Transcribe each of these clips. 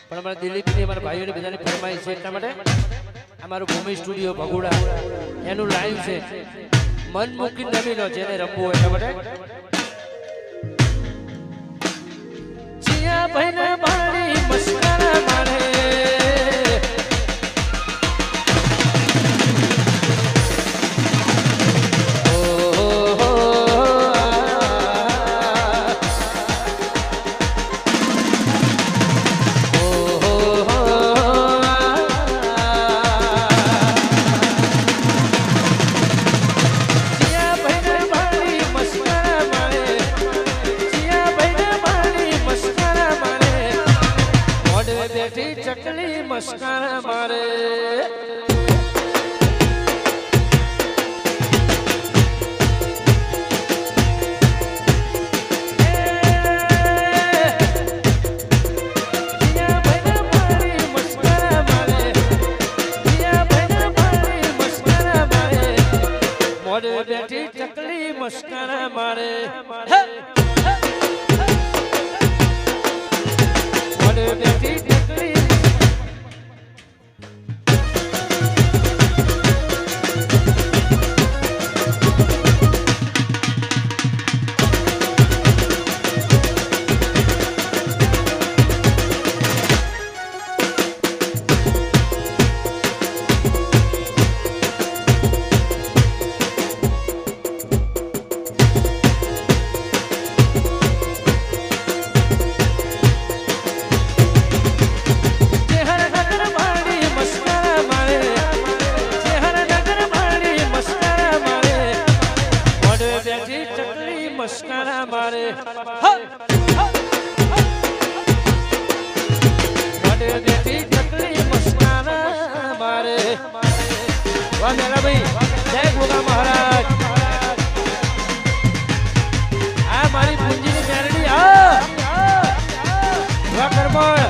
પણ અમારા દિલીપની અમારા ભાઈઓની બધાની ફરમાઈશ છે એટલા માટે અમારું ભૂમિ સ્ટુડિયો ભગોડા એનું લાઈવ છે મન મૂકી નવી લો જેને રમવું એટલા માટે જીયા ભાઈને મારી મસ્કરા મારે ચકલી મસ્કરા મારે બેઠી ચકલી મસ્કરા મારે બેઠી ચકલી મસ્કરા મારે બેઠી ચકલી મસ્કરા મારે વાહ મેલા ભાઈ જય ગોગા મહારાજ આ મારી પૂંજીની મેરડી વાહ કરમળ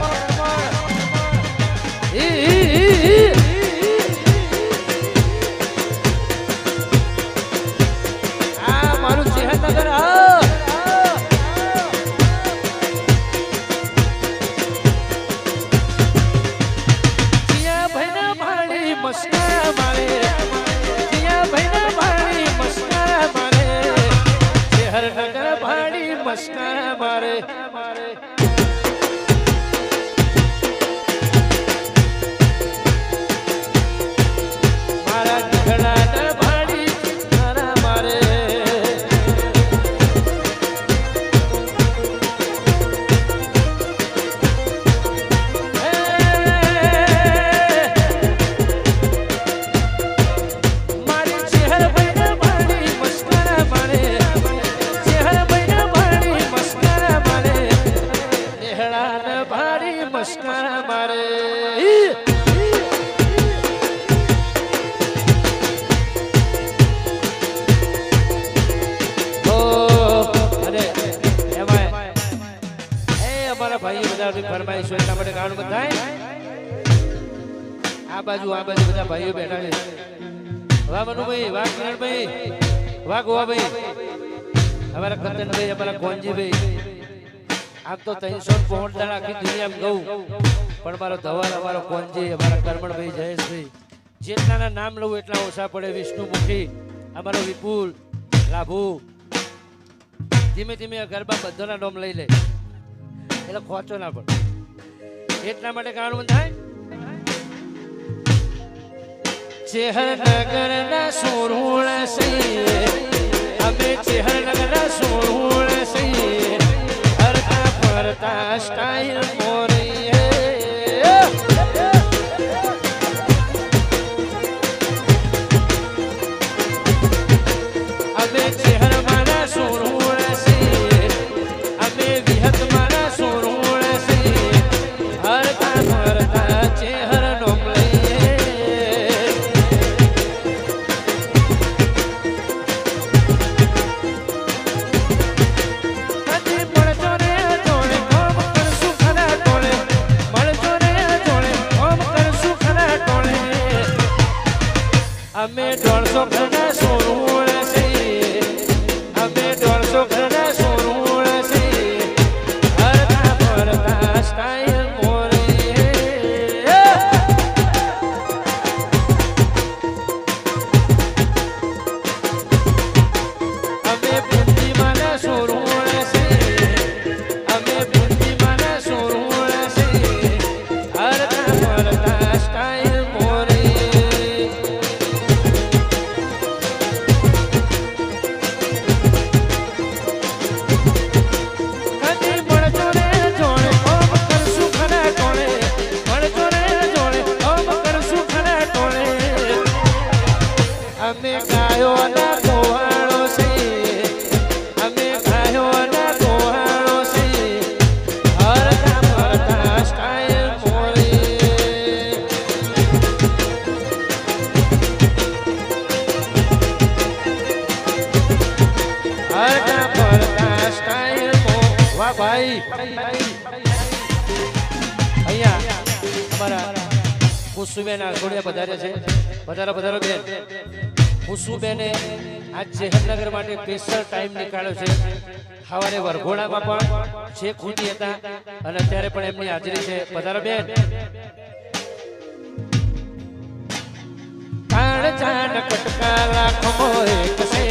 મસ્કરા મારે મારા ઝઘડા ભાડી મસ્કરા મારે મારી ચહેર ભાઈ ભાડી મસ્કરા મારે મસ્કરા મારે અમારા ભાઈઓ બધા ફરમાઈશ એટલા માટે કારણ બધા આ બાજુ બધા ભાઈઓ બેઠા છે વાહ મનુભાઈ વાહ કિરણભાઈ વાહ ગોવાભાઈ અમારા કંદનભાઈ અમારા કોંજીભાઈ આમ તો 365 આખી દુનિયામાં ગઉં પણ મારો ધવલ અમારો કોંજી અમારા કરમણભાઈ જયેશભાઈ જેટલાના નામ લઉં એટલા ઓછા પડે વિષ્ણુમુખી અમારો વિપુલ લાભુ ધીમે ધીમે ગરબા બધાના નામ લઈ લે એટલે ખોચો ના પડે એટલા માટે કારણ થાય ચેહરનગરના સોરુણ સઈએ અમે ચેહરનગરના સોરુણ સઈએ करता स्टाइल मोरी है अबे चेहर माना सोरूण से अबे विहत माना सोरूण से हरता भरता चेहर नोमले મળજો રે ખુશુબેન આસોડિયા પધારે છે. પધારો પધારો બેન. ખુશુબેને આજ ચેહરનગર માટે સ્પેશિયલ ટાઈમ નીકાળ્યો છે. સવારે વરઘોડામાં પણ છે ખુદી હતા અને અત્યારે પણ એમની હાજરી છે. પધારો બેન. કાળ જાન કટકા લાખો એક છે.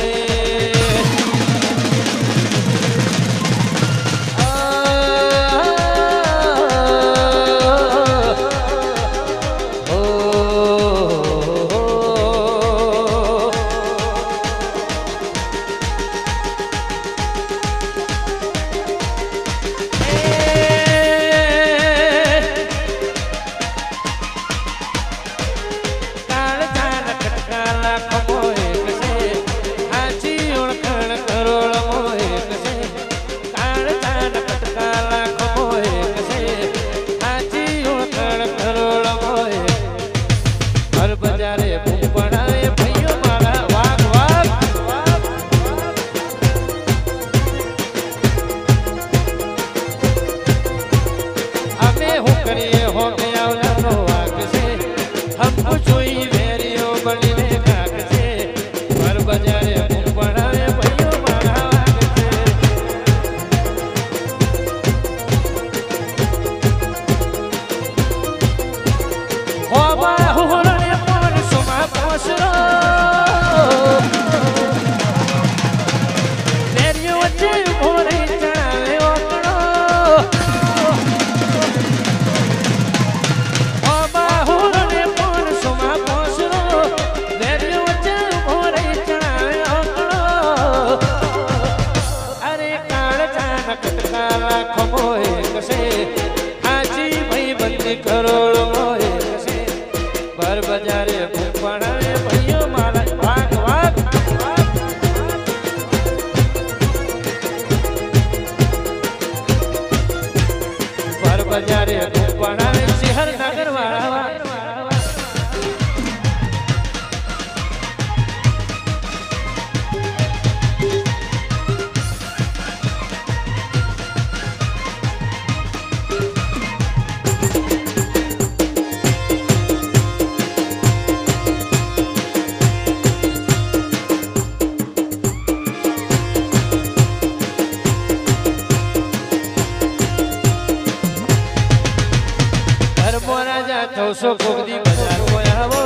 સો કોગદી બજાર આવો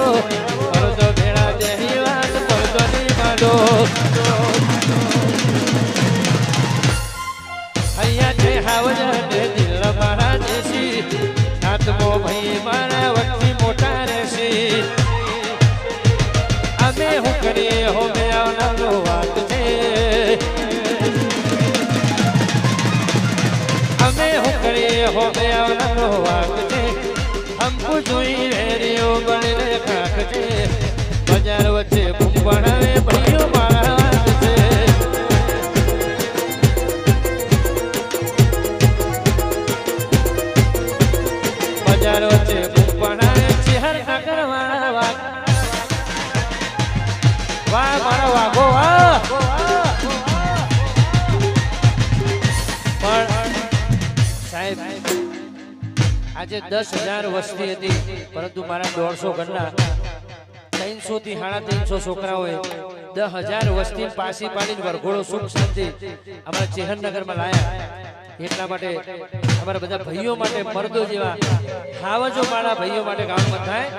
પરદો ભેળા દેહી વાત પરદો ની માંડો અહીંયા છે હાવજા ને દિલ મારા દેશી આત્મો ભાઈ મારા વખતી મોટા રહેશે અમે હું કરીએ હો મે આવનારો વાત છે અમે હું કરીએ હો મે આવનારો વાત છે हमको जोई रेडियो बने खाक छे बजार वच्चे भूपणावे भईयो मारा वात छे बजार वच्चे भूपणावे चेहरनगर वाला वात वाह मारा वागो वाह पण साहेब આજે 10,000 વસ્તી હતી પરંતુ મારા 150 ઘરના 300 થી 350 છોકરાઓએ 10,000 વસ્તી પાસી પાડીને વરઘોડો સુખ શાંતિ અમારા ચેહરનગરમાં લાયા એટલા માટે અમારા બધા ભાઈઓ માટે મર્દો જેવા હાવજો મારા ભાઈઓ માટે ગામમાં થાય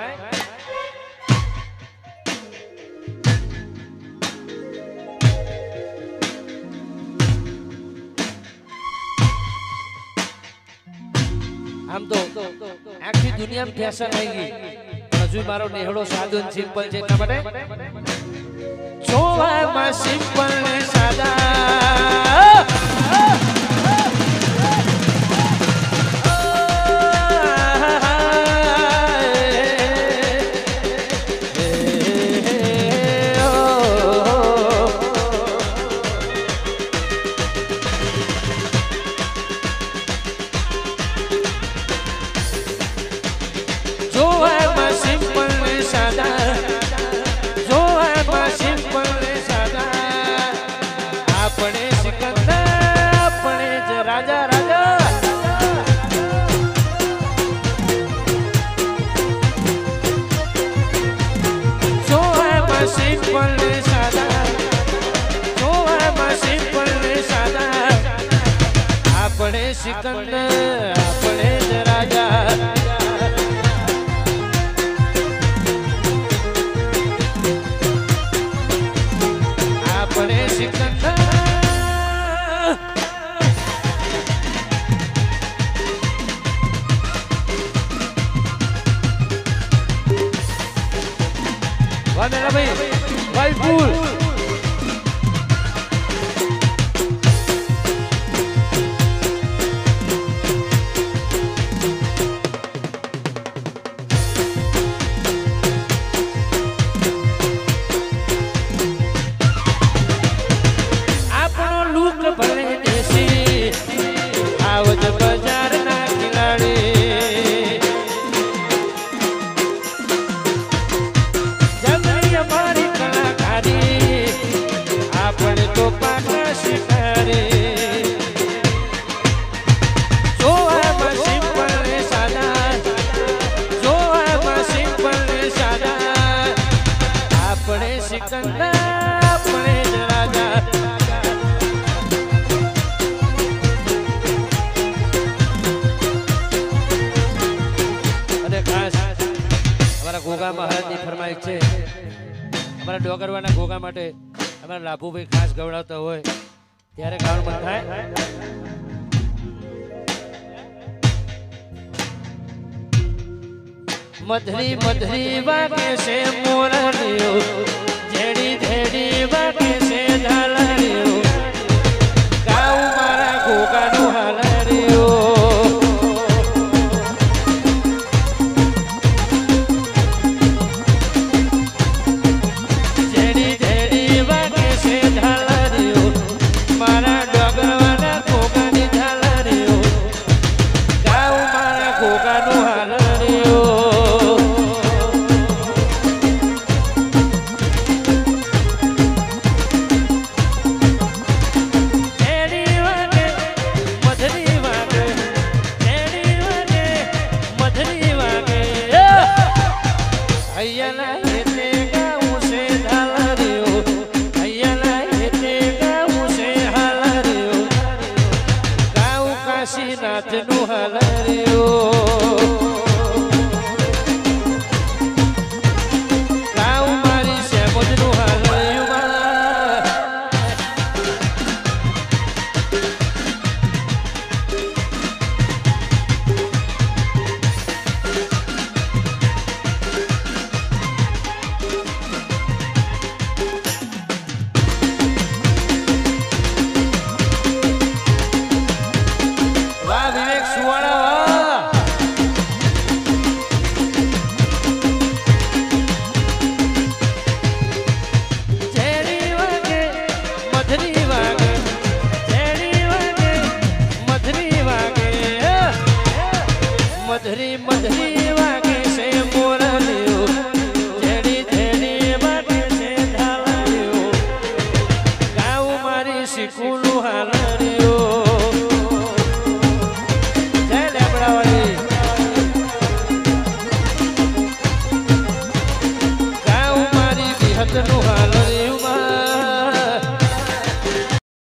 આમ તો આખી દુનિયામાં ફેશન આવી ગઈ હજુ મારો નેહડો સાદો ને સિમ્પલ છે એટલા માટે જોવામાં સિમ્પલ ને સાદા આપણે સિકંદર આપણે જ રાજા આપણે સિકંદર વાહ ભાઈ ભાઈ ફૂલ गोगा महाराज की फरमाइश है हमारा डोगरवाना गोगा माटे हमारा लाभू भाई खास गवड़ाता होय त्यारे गावन मन थाय मधरी मधरी वागे से मोरनियो जेडी जेडी वागे